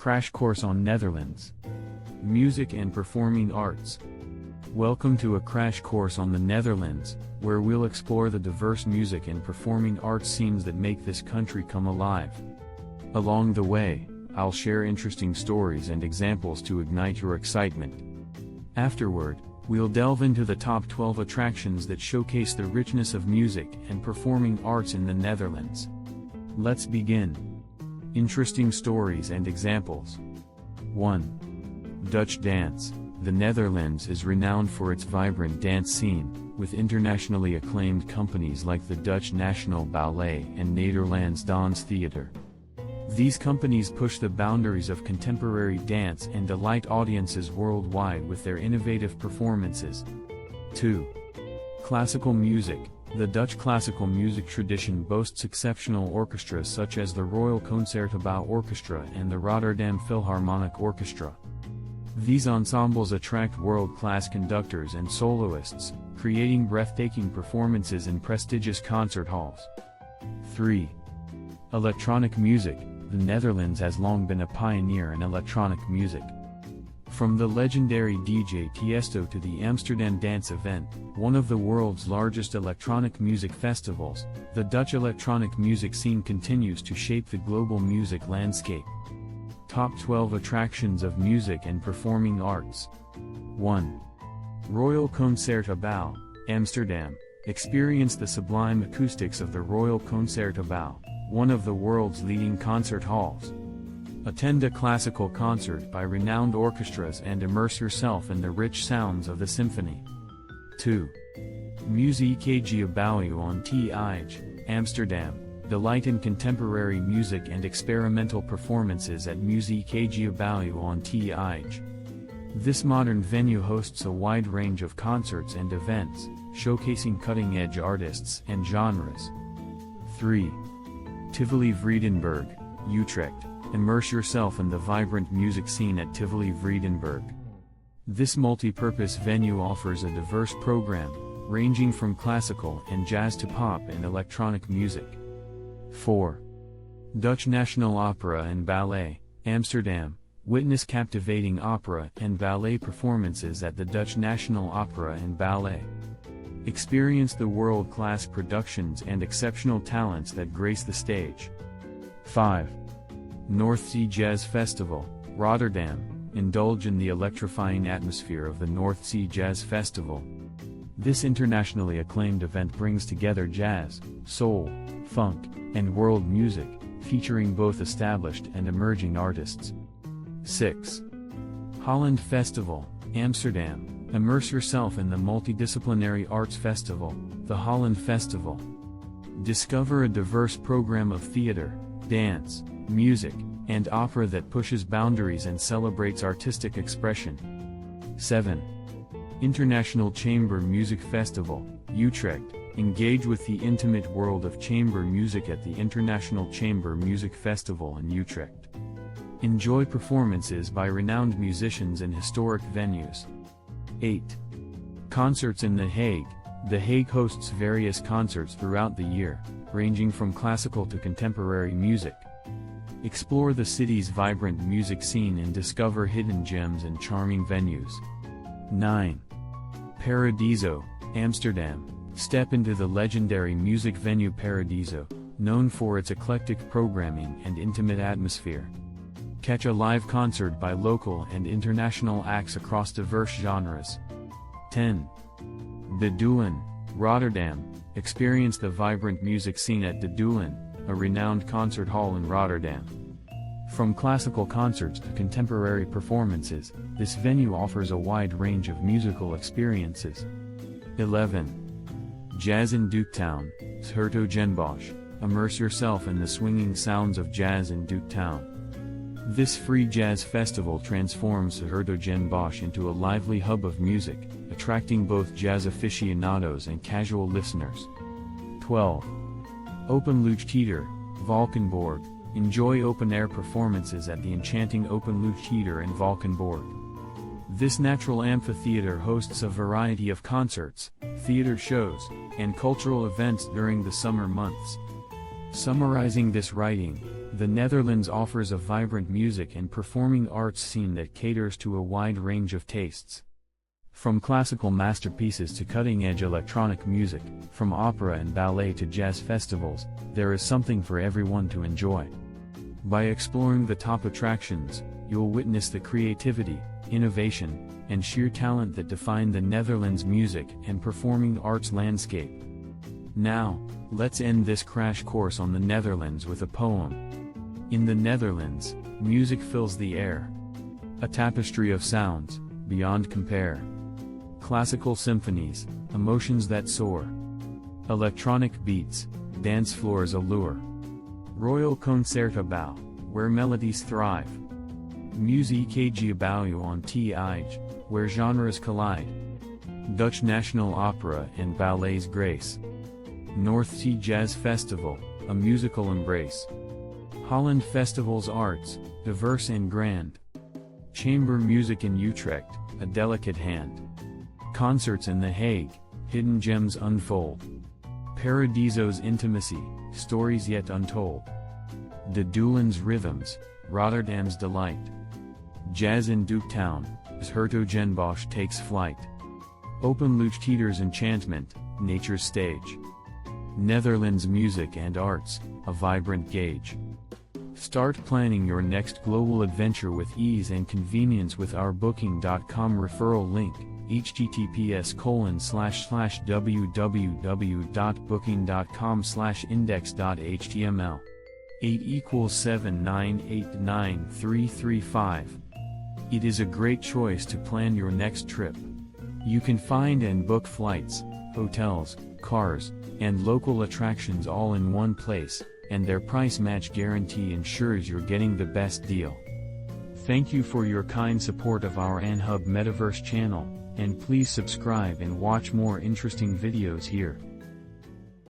Crash Course on Netherlands. Music and Performing Arts. Welcome to a crash course on the Netherlands, where we'll explore the diverse music and performing arts scenes that make this country come alive. Along the way, I'll share interesting stories and examples to ignite your excitement. Afterward, we'll delve into the top 12 attractions that showcase the richness of music and performing arts in the Netherlands. Let's begin. Interesting stories and examples. 1. Dutch dance. The Netherlands is renowned for its vibrant dance scene, with internationally acclaimed companies like the Dutch National Ballet and Nederlands Dans Theater. These companies push the boundaries of contemporary dance and delight audiences worldwide with their innovative performances. 2. Classical music. The Dutch classical music tradition boasts exceptional orchestras such as the Royal Concertgebouw Orchestra and the Rotterdam Philharmonic Orchestra. These ensembles attract world-class conductors and soloists, creating breathtaking performances in prestigious concert halls. 3. Electronic music. The Netherlands has long been a pioneer in electronic music. From the legendary DJ Tiesto to the Amsterdam Dance Event, one of the world's largest electronic music festivals, the Dutch electronic music scene continues to shape the global music landscape. Top 12 attractions of music and performing arts. 1. Royal Concertgebouw, Amsterdam. Experience the sublime acoustics of the Royal Concertgebouw, one of the world's leading concert halls. Attend a classical concert by renowned orchestras and immerse yourself in the rich sounds of the symphony. 2. Muziekgebouw on Tige, Amsterdam. Delight in contemporary music and experimental performances at Muziekgebouw on Tige. This modern venue hosts a wide range of concerts and events, showcasing cutting-edge artists and genres. 3. Tivoli Vredenburg, Utrecht. Immerse yourself in the vibrant music scene at Tivoli Vredenburg. This multi-purpose venue offers a diverse program, ranging from classical and jazz to pop and electronic music. 4. Dutch National Opera and Ballet, Amsterdam. Witness captivating opera and ballet performances at the Dutch National Opera and Ballet. Experience the world-class productions and exceptional talents that grace the stage. 5. North Sea Jazz Festival, Rotterdam. Indulge in the electrifying atmosphere of the North Sea Jazz Festival. This internationally acclaimed event brings together jazz, soul, funk, and world music, featuring both established and emerging artists. 6. Holland Festival, Amsterdam. Immerse yourself in the multidisciplinary arts festival, the Holland Festival. Discover a diverse program of theater, dance, music, and opera that pushes boundaries and celebrates artistic expression. 7. International Chamber Music Festival, Utrecht. Engage with the intimate world of chamber music at the International Chamber Music Festival in Utrecht. Enjoy performances by renowned musicians in historic venues. 8. Concerts in The Hague. The Hague hosts various concerts throughout the year, ranging from classical to contemporary music. Explore the city's vibrant music scene and discover hidden gems and charming venues. 9. Paradiso, Amsterdam. Step into the legendary music venue Paradiso, known for its eclectic programming and intimate atmosphere. Catch a live concert by local and international acts across diverse genres. 10. De Doelen, Rotterdam. Experience the vibrant music scene at De Doelen, a renowned concert hall in Rotterdam. From classical concerts to contemporary performances, this venue offers a wide range of musical experiences. 11. Jazz in Duketown, 's-Hertogenbosch. Immerse yourself in the swinging sounds of jazz in Duketown. This free jazz festival transforms 's-Hertogenbosch into a lively hub of music, attracting both jazz aficionados and casual listeners. 12. Openluchttheater, Valkenborg. Enjoy open-air performances at the enchanting Openluchttheater in Valkenborg. This natural amphitheater hosts a variety of concerts, theater shows, and cultural events during the summer months. Summarizing this writing, The Netherlands offers a vibrant music and performing arts scene that caters to a wide range of tastes. From classical masterpieces to cutting-edge electronic music, from opera and ballet to jazz festivals, there is something for everyone to enjoy. By exploring the top attractions, you'll witness the creativity, innovation, and sheer talent that define the Netherlands music and performing arts landscape. Now, let's end this crash course on the Netherlands with a poem. In the Netherlands, music fills the air. A tapestry of sounds, beyond compare. Classical symphonies, emotions that soar. Electronic beats, dance floors allure. Royal Concertgebouw, where melodies thrive. Muziekgebouw on TIJ, where genres collide. Dutch National Opera and Ballet's grace. North Sea Jazz Festival, a musical embrace. Holland Festival's arts, diverse and grand. Chamber music in Utrecht, a delicate hand. Concerts in The Hague, hidden gems unfold. Paradiso's intimacy, stories yet untold. De Doelen's rhythms, Rotterdam's delight. Jazz in Duketown, as Hertogenbosch takes flight. Openluchttheater's enchantment, nature's stage. Netherlands music and arts, a vibrant gauge. Start planning your next global adventure with ease and convenience with our Booking.com referral link, https://www.booking.com/index.html. 8 = 7989335. It is a great choice to plan your next trip. You can find and book flights, hotels, cars, and local attractions all in one place, and their price match guarantee ensures you're getting the best deal. Thank you for your kind support of our Anhub Metaverse channel, and please subscribe and watch more interesting videos here.